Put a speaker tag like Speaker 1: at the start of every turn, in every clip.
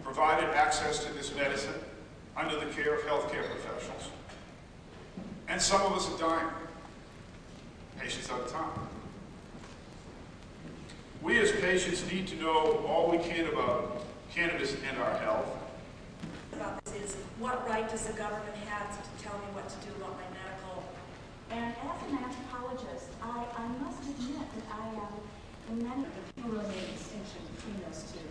Speaker 1: provided access to this medicine under the care of healthcare professionals. And some of us are dying, patients at a time. We as patients need to know all we can about cannabis and our health.
Speaker 2: About this is, what right does the government have to tell me what to do about my medical?
Speaker 3: And as an anthropologist, I must admit that I am, in many people really made a distinction between those two.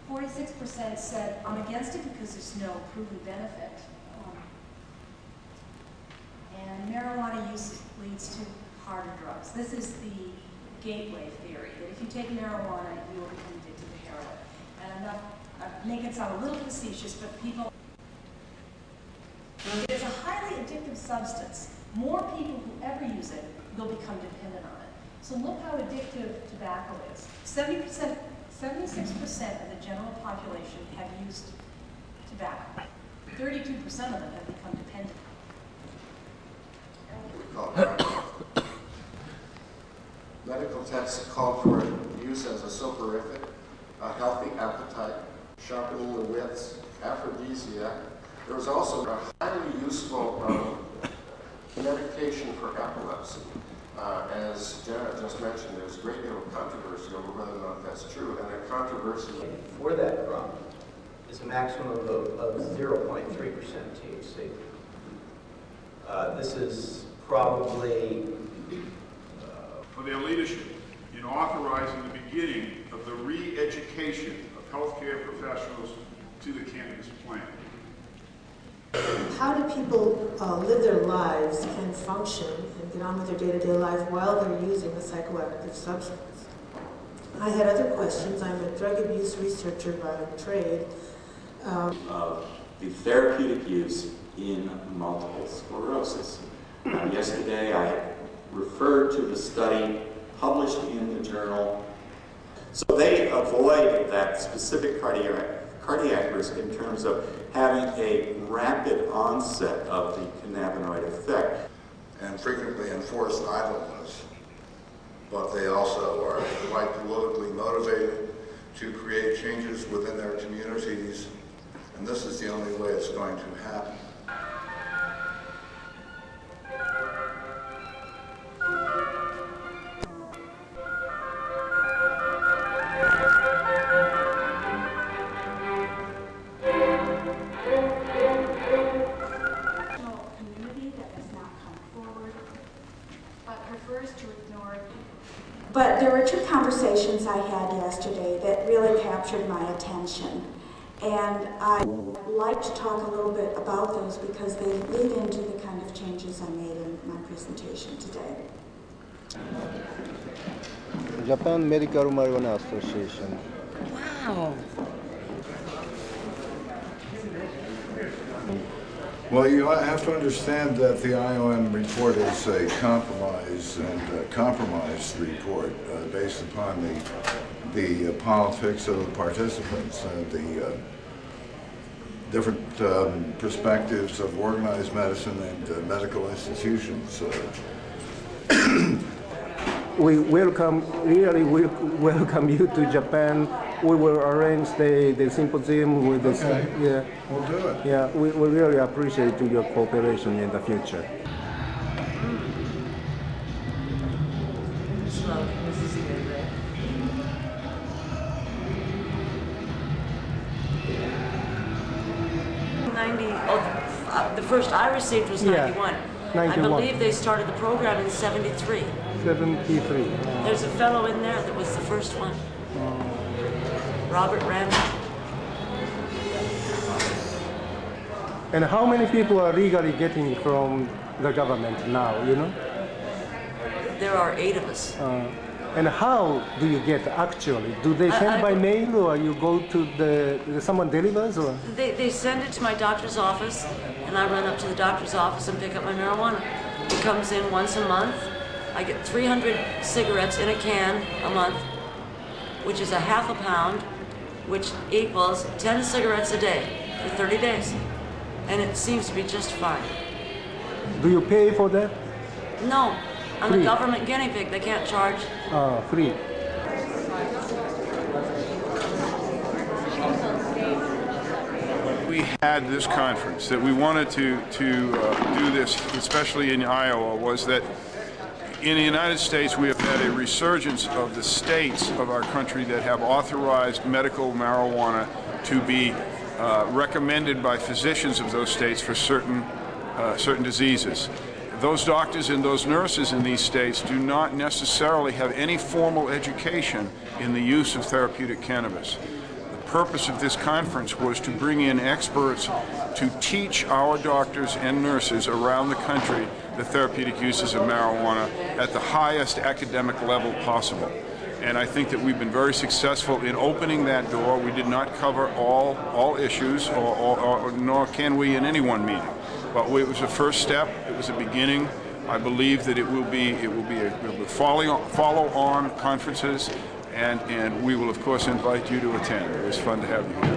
Speaker 3: 46% said, I'm against it because there's no proven benefit. And marijuana use leads to harder drugs. This is the gateway theory, that if you take marijuana, you will become addicted to heroin. And I'm making it sound a little facetious, but people, it is a highly addictive substance. More people who ever use it will become dependent on it. So look how addictive tobacco is. 76% of the general population have used tobacco. 32% of them have become dependent.
Speaker 4: Medical texts call for use as a soporific, a healthy appetite, sharpening the wits, aphrodisiac. There was also a highly useful medication for epilepsy. As Janet just mentioned, there's a great deal of controversy over whether or not that's true, and that controversy
Speaker 5: for that crop is a maximum of 0.3% THC. This is probably
Speaker 1: for their leadership in authorizing the beginning of the re-education of healthcare professionals to the cannabis plant.
Speaker 6: How do people live their lives and function and get on with their day-to-day life while they're using a psychoactive substance? I had other questions. I'm a drug abuse researcher by trade.
Speaker 7: Of the therapeutic use in multiple sclerosis. Yesterday I referred to the study published in the journal. So they avoid that specific cardiac risk in terms of having a rapid onset of the cannabinoid effect.
Speaker 8: And frequently enforce idleness, but they also are quite politically motivated to create changes within their communities, and this is the only way it's going to happen.
Speaker 3: But there were two conversations I had yesterday that really captured my attention. And I'd like to talk a little bit about those because they lead into the kind of changes I made in my presentation today.
Speaker 9: Japan Medical Marijuana Association.
Speaker 10: Wow.
Speaker 8: Well, you have to understand that the IOM report is a compromise and compromised report based upon the politics of the participants and the different perspectives of organized medicine and medical institutions.
Speaker 9: We really welcome you to Japan. We will arrange the symposium with this.
Speaker 8: Okay.
Speaker 9: Yeah,
Speaker 8: we'll do it.
Speaker 9: Yeah, we really appreciate your cooperation in the future.
Speaker 10: The first I received was 91.
Speaker 9: 91.
Speaker 10: I believe they started the program in 73.
Speaker 9: 73.
Speaker 10: There's a fellow in there that was the first one. Robert Randall.
Speaker 9: And how many people are legally getting from the government now, you know?
Speaker 10: There are 8 of us.
Speaker 9: And how do you get actually? Do they send by mail or you go to someone delivers? Or?
Speaker 10: They send it to my doctor's office and I run up to the doctor's office and pick up my marijuana. It comes in once a month. I get 300 cigarettes in a can a month, which is a half a pound, which equals 10 cigarettes a day for 30 days. And it seems to be just fine.
Speaker 9: Do you pay for that?
Speaker 10: No, I'm
Speaker 9: free.
Speaker 10: a government guinea pig. They can't charge.
Speaker 9: Free.
Speaker 1: we had this conference, that we wanted to do this, especially in Iowa, was that in the United States we have had a resurgence of the states of our country that have authorized medical marijuana to be recommended by physicians of those states for certain diseases. Those doctors and those nurses in these states do not necessarily have any formal education in the use of therapeutic cannabis. The purpose of this conference was to bring in experts to teach our doctors and nurses around the country the therapeutic uses of marijuana at the highest academic level possible. And I think that we've been very successful in opening that door. We did not cover all issues, nor can we in any one meeting. But it was a first step. It was a beginning. I believe that it will be follow-on conferences, and we will of course invite you to attend. It was fun to have you here.